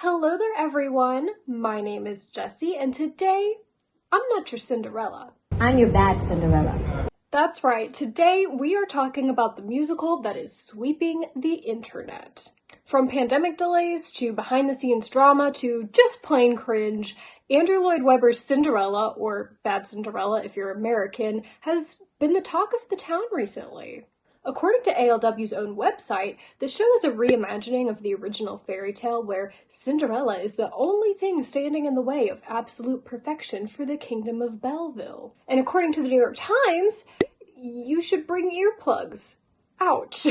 Hello there everyone, my name is Jessie and today I'm not your Cinderella. I'm your bad Cinderella. That's right, today we are talking about the musical that is sweeping the internet. From pandemic delays to behind the scenes drama to just plain cringe, Andrew Lloyd Webber's Cinderella, or Bad Cinderella if you're American, has been the talk of the town recently. According to ALW's own website, the show is a reimagining of the original fairy tale where Cinderella is the only thing standing in the way of absolute perfection for the kingdom of Belleville. And according to the New York Times, you should bring earplugs. Ouch.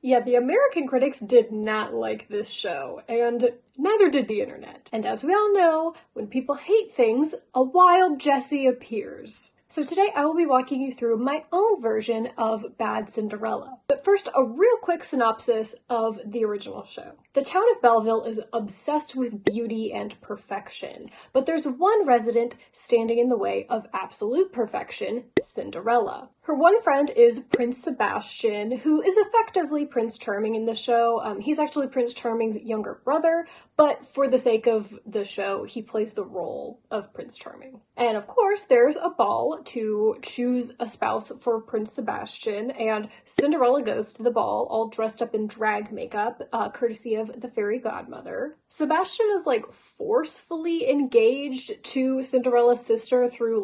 Yeah, the American critics did not like this show, and neither did the internet. And as we all know, when people hate things, a wild Jessie appears. So today I will be walking you through my own version of Bad Cinderella. But first, a real quick synopsis of the original show. The town of Belleville is obsessed with beauty and perfection, but there's one resident standing in the way of absolute perfection, Cinderella. Her one friend is Prince Sebastian, who is effectively Prince Charming in the show. He's actually Prince Charming's younger brother, but for the sake of the show, he plays the role of Prince Charming. And of course, there's a ball to choose a spouse for Prince Sebastian, and Cinderella goes to the ball all dressed up in drag makeup, courtesy of the fairy godmother. Sebastian is forcefully engaged to Cinderella's sister through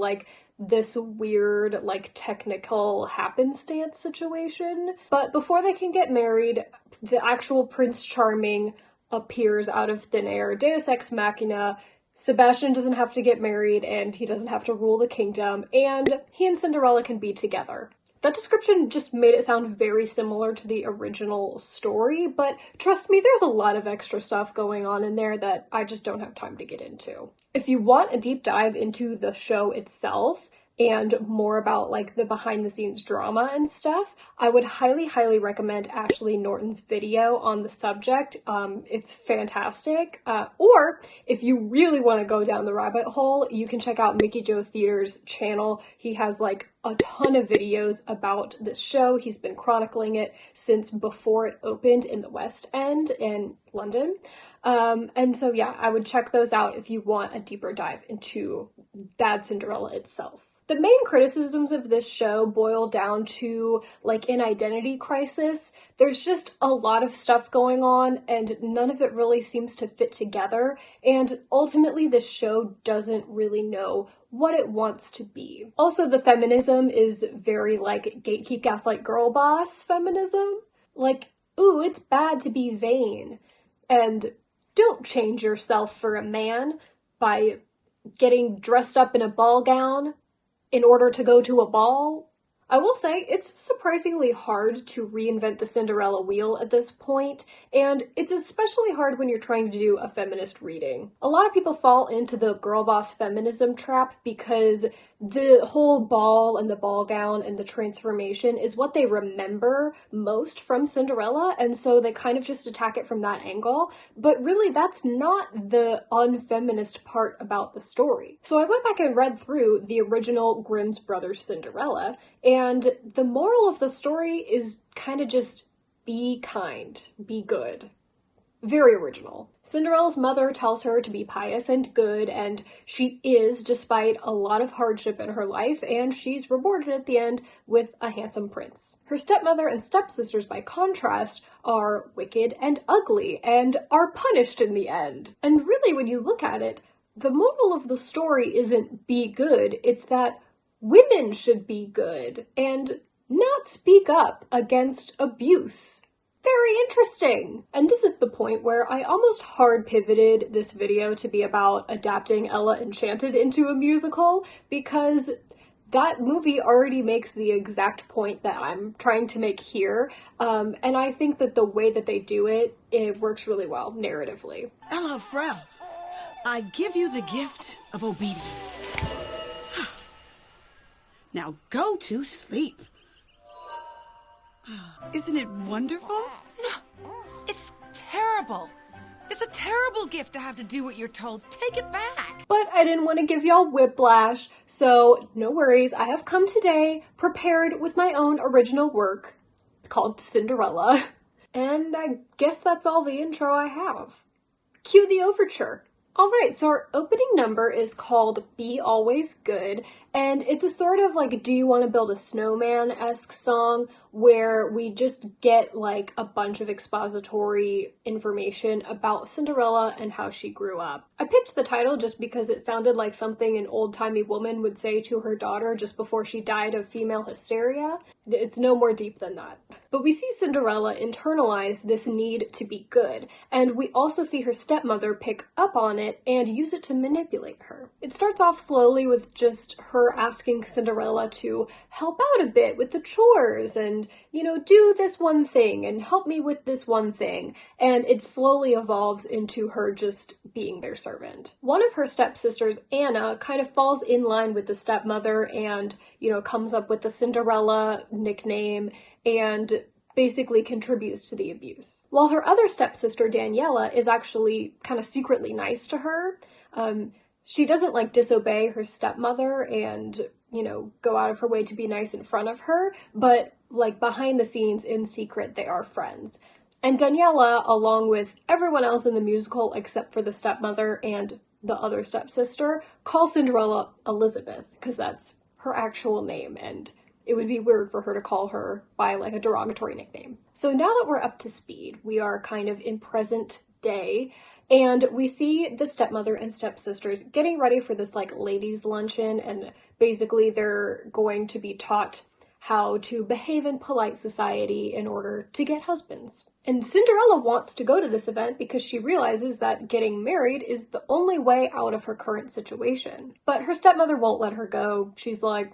this weird, technical happenstance situation. But before they can get married, the actual Prince Charming appears out of thin air, Deus Ex Machina. Sebastian doesn't have to get married, and he doesn't have to rule the kingdom, and he and Cinderella can be together. That description just made it sound very similar to the original story, but trust me, there's a lot of extra stuff going on in there that I just don't have time to get into. If you want a deep dive into the show itself, and more about the behind the scenes drama and stuff, I would highly recommend Ashley Norton's video on the subject. It's fantastic. Or if you really want to go down the rabbit hole, you can check out Mickey Joe Theater's channel. He has a ton of videos about this show. He's been chronicling it since before it opened in the West End in London. And so yeah, I would check those out if you want a deeper dive into Bad Cinderella itself. The main criticisms of this show boil down to an identity crisis. There's just a lot of stuff going on and none of it really seems to fit together, and ultimately this show doesn't really know what it wants to be. Also, the feminism is very gatekeep gaslight girl boss feminism. Ooh, it's bad to be vain, and don't change yourself for a man by getting dressed up in a ball gown in order to go to a ball. I will say, it's surprisingly hard to reinvent the Cinderella wheel at this point, and it's especially hard when you're trying to do a feminist reading. A lot of people fall into the girl boss feminism trap because the whole ball and the ball gown and the transformation is what they remember most from Cinderella, and so they kind of just attack it from that angle. But really, that's not the unfeminist part about the story. So I went back and read through the original Grimm's Brothers Cinderella, and the moral of the story is kind of just be kind, be good. Very original. Cinderella's mother tells her to be pious and good, and she is, despite a lot of hardship in her life, and she's rewarded at the end with a handsome prince. Her stepmother and stepsisters, by contrast, are wicked and ugly, and are punished in the end. And really, when you look at it, the moral of the story isn't be good, it's that women should be good, and not speak up against abuse. Very interesting. And this is the point where I almost hard pivoted this video to be about adapting Ella Enchanted into a musical, because that movie already makes the exact point that I'm trying to make here. And I think that the way that they do it, it works really well narratively. Ella Frel, I give you the gift of obedience. Now go to sleep. Isn't it wonderful? No, it's terrible. It's a terrible gift to have to do what you're told. Take it back. But I didn't want to give y'all whiplash, so no worries. I have come today prepared with my own original work called Cinderella. And I guess that's all the intro I have. Cue the overture. Alright, so our opening number is called Be Always Good, and it's a sort of like Do You Want to Build a Snowman-esque song where we just get like a bunch of expository information about Cinderella and how she grew up. I picked the title just because it sounded like something an old-timey woman would say to her daughter just before she died of female hysteria. It's no more deep than that. But we see Cinderella internalize this need to be good, and we also see her stepmother pick up on it and use it to manipulate her. It starts off slowly with just her asking Cinderella to help out a bit with the chores and, you know, do this one thing and help me with this one thing. And it slowly evolves into her just being their servant. One of her stepsisters, Anna, kind of falls in line with the stepmother and, you know, comes up with the Cinderella nickname and basically contributes to the abuse. While her other stepsister, Daniela, is actually kind of secretly nice to her. She doesn't like disobey her stepmother and, you know, go out of her way to be nice in front of her, but like behind the scenes in secret, they are friends. And Daniela, along with everyone else in the musical except for the stepmother and the other stepsister, call Cinderella Elizabeth because that's her actual name, and it would be weird for her to call her by like a derogatory nickname. So now that we're up to speed, we are kind of in present day, and we see the stepmother and stepsisters getting ready for this like ladies' luncheon, and basically they're going to be taught how to behave in polite society in order to get husbands. And Cinderella wants to go to this event because she realizes that getting married is the only way out of her current situation. But her stepmother won't let her go. She's like,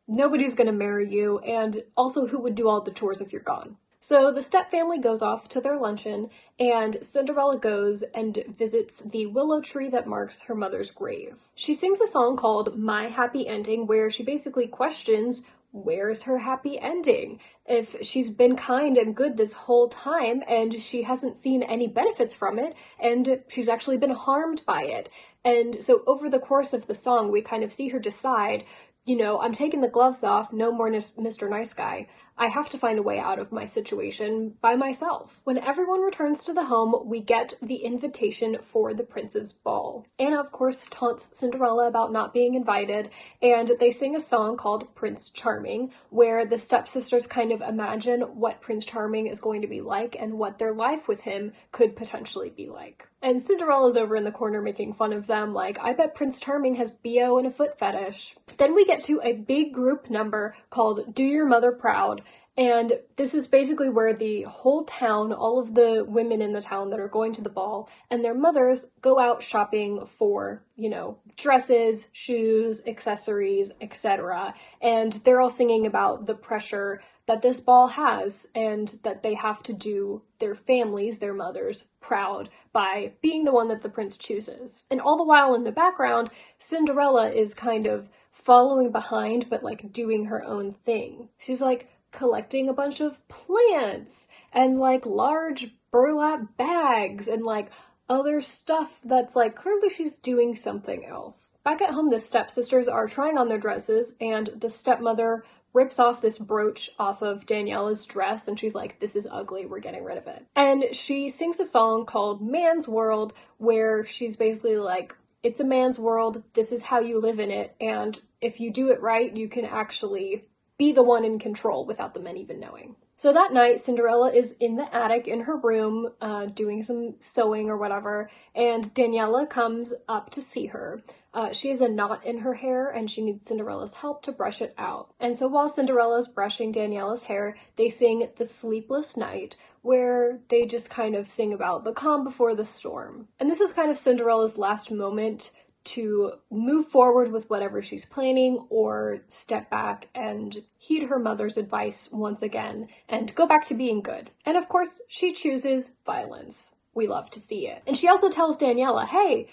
nobody's gonna marry you, and also who would do all the chores if you're gone? So the step family goes off to their luncheon, and Cinderella goes and visits the willow tree that marks her mother's grave. She sings a song called My Happy Ending, where she basically questions where's her happy ending? If she's been kind and good this whole time and she hasn't seen any benefits from it, and she's actually been harmed by it. And so over the course of the song, we kind of see her decide, you know, I'm taking the gloves off, no more Mr. Nice Guy. I have to find a way out of my situation by myself. When everyone returns to the home, we get the invitation for the prince's ball. Anna, of course, taunts Cinderella about not being invited, and they sing a song called Prince Charming, where the stepsisters kind of imagine what Prince Charming is going to be like and what their life with him could potentially be like. And Cinderella's over in the corner making fun of them, like, I bet Prince Charming has BO and a foot fetish. Then we get to a big group number called Do Your Mother Proud, and this is basically where the whole town, all of the women in the town that are going to the ball, and their mothers go out shopping for, you know, dresses, shoes, accessories, etc. And they're all singing about the pressure that this ball has and that they have to do their families, their mothers, proud by being the one that the prince chooses. And all the while in the background, Cinderella is kind of following behind but like doing her own thing. She's like collecting a bunch of plants and like large burlap bags and like other stuff that's like clearly she's doing something else. Back at home, the stepsisters are trying on their dresses, and the stepmother rips off this brooch off of Daniela's dress, and she's like, this is ugly, we're getting rid of it. And she sings a song called Man's World, where she's basically like, it's a man's world, this is how you live in it, and if you do it right, you can actually be the one in control without the men even knowing. So that night, Cinderella is in the attic in her room, doing some sewing or whatever, and Daniela comes up to see her. She has a knot in her hair, and she needs Cinderella's help to brush it out. And so while Cinderella's brushing Daniela's hair, they sing The Sleepless Night, where they just kind of sing about the calm before the storm. And this is kind of Cinderella's last moment to move forward with whatever she's planning or step back and heed her mother's advice once again and go back to being good. And of course, she chooses violence. We love to see it. And she also tells Daniela, hey,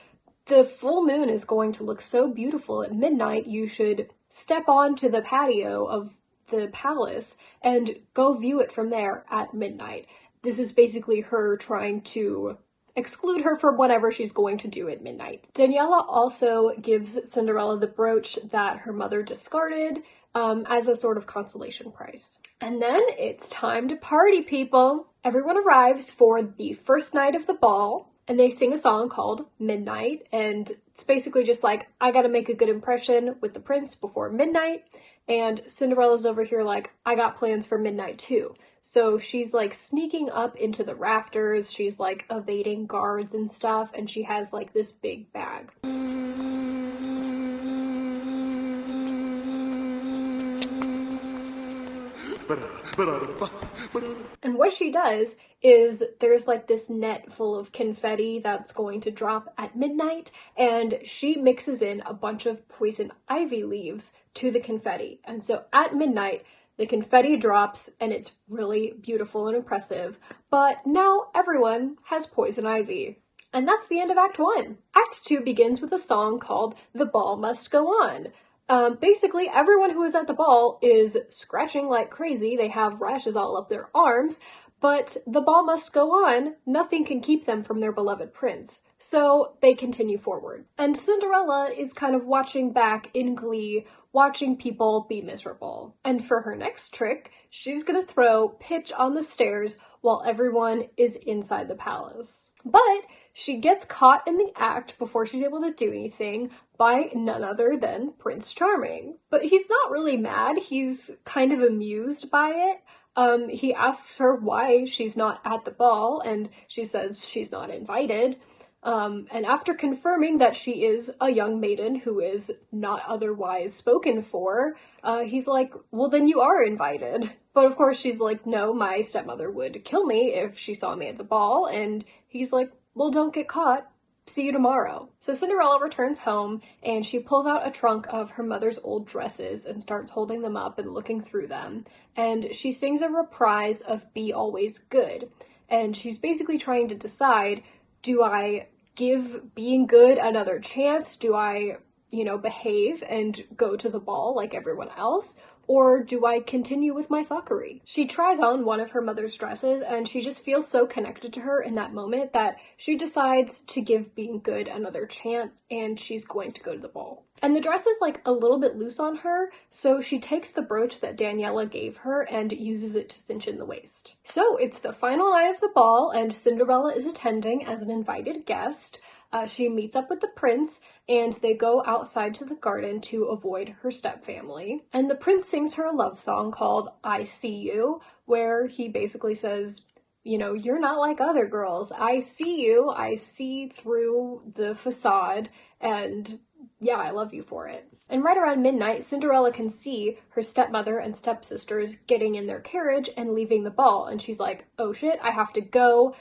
the full moon is going to look so beautiful at midnight, you should step onto the patio of the palace and go view it from there at midnight. This is basically her trying to exclude her from whatever she's going to do at midnight. Daniela also gives Cinderella the brooch that her mother discarded as a sort of consolation prize. And then it's time to party, people. Everyone arrives for the first night of the ball, and they sing a song called Midnight, and it's basically just like, I gotta make a good impression with the prince before midnight, and Cinderella's over here like, I got plans for midnight too. So she's like sneaking up into the rafters, she's like evading guards and stuff, and she has like this big bag. And what she does is there's like this net full of confetti that's going to drop at midnight, and she mixes in a bunch of poison ivy leaves to the confetti. And so at midnight, the confetti drops and it's really beautiful and impressive, but now everyone has poison ivy. And that's the end of Act 1. Act 2 begins with a song called The Ball Must Go On. Basically, everyone who is at the ball is scratching like crazy. They have rashes all up their arms, but the ball must go on. Nothing can keep them from their beloved prince. So they continue forward. And Cinderella is kind of watching back in glee, watching people be miserable. And for her next trick, she's gonna throw pitch on the stairs while everyone is inside the palace. But she gets caught in the act before she's able to do anything by none other than Prince Charming. But he's not really mad, he's kind of amused by it. He asks her why she's not at the ball, and she says she's not invited. And after confirming that she is a young maiden who is not otherwise spoken for, he's like, well, then you are invited. But of course she's like, no, my stepmother would kill me if she saw me at the ball. And he's like, well, don't get caught. See you tomorrow. So Cinderella returns home and she pulls out a trunk of her mother's old dresses and starts holding them up and looking through them. And she sings a reprise of Be Always Good. And she's basically trying to decide, do I give being good another chance? Do I, behave and go to the ball like everyone else? Or do I continue with my fuckery? She tries on one of her mother's dresses and she just feels so connected to her in that moment that she decides to give being good another chance, and she's going to go to the ball. And the dress is like a little bit loose on her, so she takes the brooch that Daniela gave her and uses it to cinch in the waist. So it's the final night of the ball and Cinderella is attending as an invited guest. She meets up with the prince and they go outside to the garden to avoid her stepfamily. And the prince sings her a love song called I See You, where he basically says, you're not like other girls. I see you. I see through the facade, and yeah, I love you for it. And right around midnight, Cinderella can see her stepmother and stepsisters getting in their carriage and leaving the ball. And she's like, oh shit, I have to go.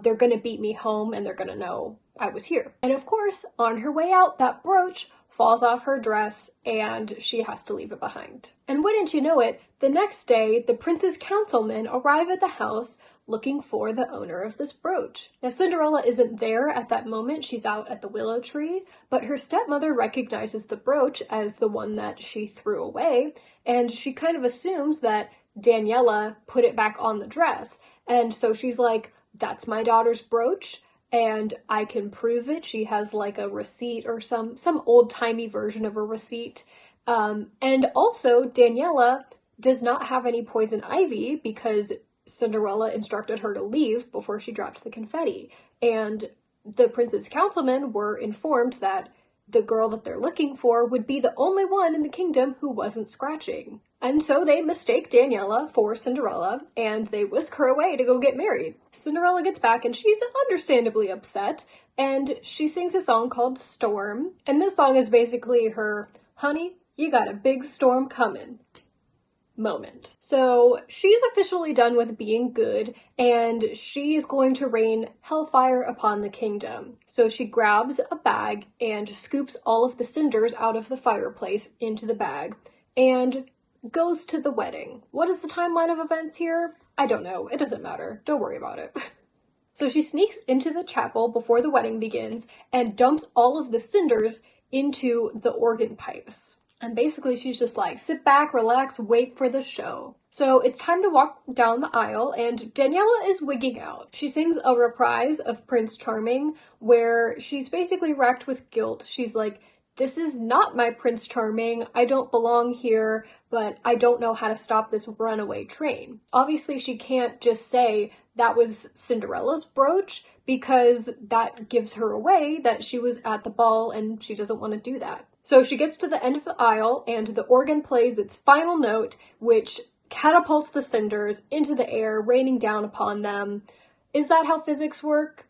They're gonna beat me home and they're gonna know I was here. And of course, on her way out, that brooch falls off her dress and she has to leave it behind. And wouldn't you know it, the next day, the prince's councilmen arrive at the house looking for the owner of this brooch. Now, Cinderella isn't there at that moment, she's out at the willow tree, but her stepmother recognizes the brooch as the one that she threw away, and she kind of assumes that Daniela put it back on the dress. And so she's like, that's my daughter's brooch, and I can prove it. She has like a receipt or some old-timey version of a receipt. And also, Daniela does not have any poison ivy because Cinderella instructed her to leave before she dropped the confetti. And the prince's councilmen were informed that the girl that they're looking for would be the only one in the kingdom who wasn't scratching. And so they mistake Daniela for Cinderella, and they whisk her away to go get married. Cinderella gets back, and she's understandably upset, and she sings a song called Storm. And this song is basically her, honey, you got a big storm coming moment. So she's officially done with being good, and she is going to rain hellfire upon the kingdom. So she grabs a bag and scoops all of the cinders out of the fireplace into the bag and goes to the wedding. What is the timeline of events here? I don't know. It doesn't matter. Don't worry about it. So she sneaks into the chapel before the wedding begins and dumps all of the cinders into the organ pipes. And basically she's just like, sit back, relax, wait for the show. So it's time to walk down the aisle, and Daniela is wigging out. She sings a reprise of Prince Charming where she's basically racked with guilt. She's like, this is not my Prince Charming. I don't belong here, but I don't know how to stop this runaway train. Obviously, she can't just say that was Cinderella's brooch because that gives her away that she was at the ball and she doesn't want to do that. So she gets to the end of the aisle and the organ plays its final note, which catapults the cinders into the air, raining down upon them. Is that how physics work?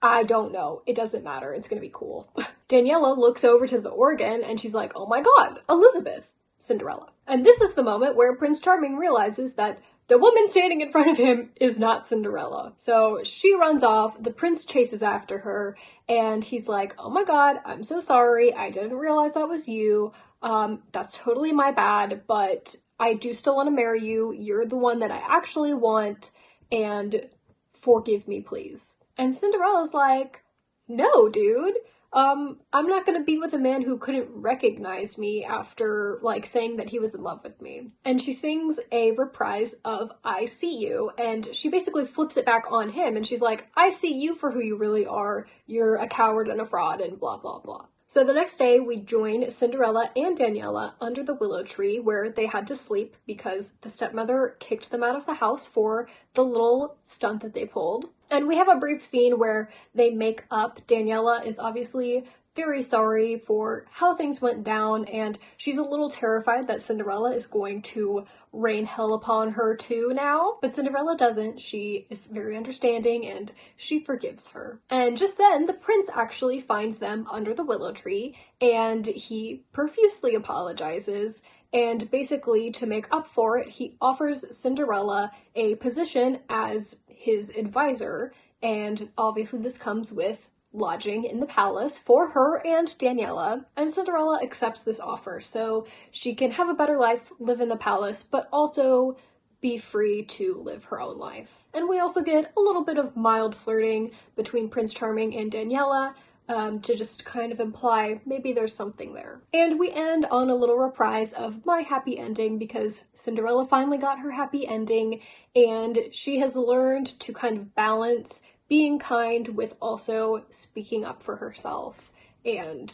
I don't know. It doesn't matter. It's gonna be cool. Daniela looks over to the organ and she's like, oh my god, Elizabeth, Cinderella. And this is the moment where Prince Charming realizes that the woman standing in front of him is not Cinderella. So she runs off, the prince chases after her, and he's like, oh my god, I'm so sorry, I didn't realize that was you. That's totally my bad, but I do still want to marry you. You're the one that I actually want, and forgive me, please. And Cinderella's like, no, dude. I'm not gonna be with a man who couldn't recognize me after, like, saying that he was in love with me. And she sings a reprise of I See You, and she basically flips it back on him, and she's like, I see you for who you really are. You're a coward and a fraud and blah, blah, blah. So the next day, we join Cinderella and Daniela under the willow tree where they had to sleep because the stepmother kicked them out of the house for the little stunt that they pulled. And we have a brief scene where they make up. Daniela is obviously very sorry for how things went down, and she's a little terrified that Cinderella is going to rain hell upon her too now. But Cinderella doesn't. She is very understanding and she forgives her. And just then, the prince actually finds them under the willow tree and he profusely apologizes. And basically, to make up for it, he offers Cinderella a position as his advisor. And obviously this comes with lodging in the palace for her and Daniela, and Cinderella accepts this offer so she can have a better life, live in the palace, but also be free to live her own life. And we also get a little bit of mild flirting between Prince Charming and Daniela to just kind of imply maybe there's something there. And we end on a little reprise of my happy ending because Cinderella finally got her happy ending and she has learned to kind of balance being kind with also speaking up for herself. And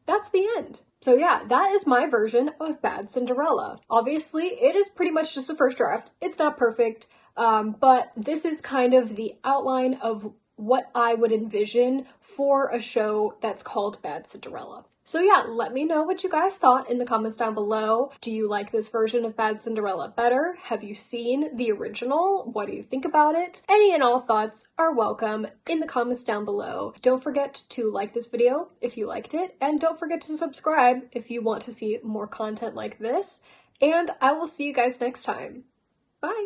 that's the end. So yeah, that is my version of Bad Cinderella. Obviously, it is pretty much just a first draft. It's not perfect, but this is kind of the outline of what I would envision for a show that's called Bad Cinderella. So yeah, let me know what you guys thought in the comments down below. Do you like this version of Bad Cinderella better? Have you seen the original? What do you think about it? Any and all thoughts are welcome in the comments down below. Don't forget to like this video if you liked it, and don't forget to subscribe if you want to see more content like this, and I will see you guys next time. Bye!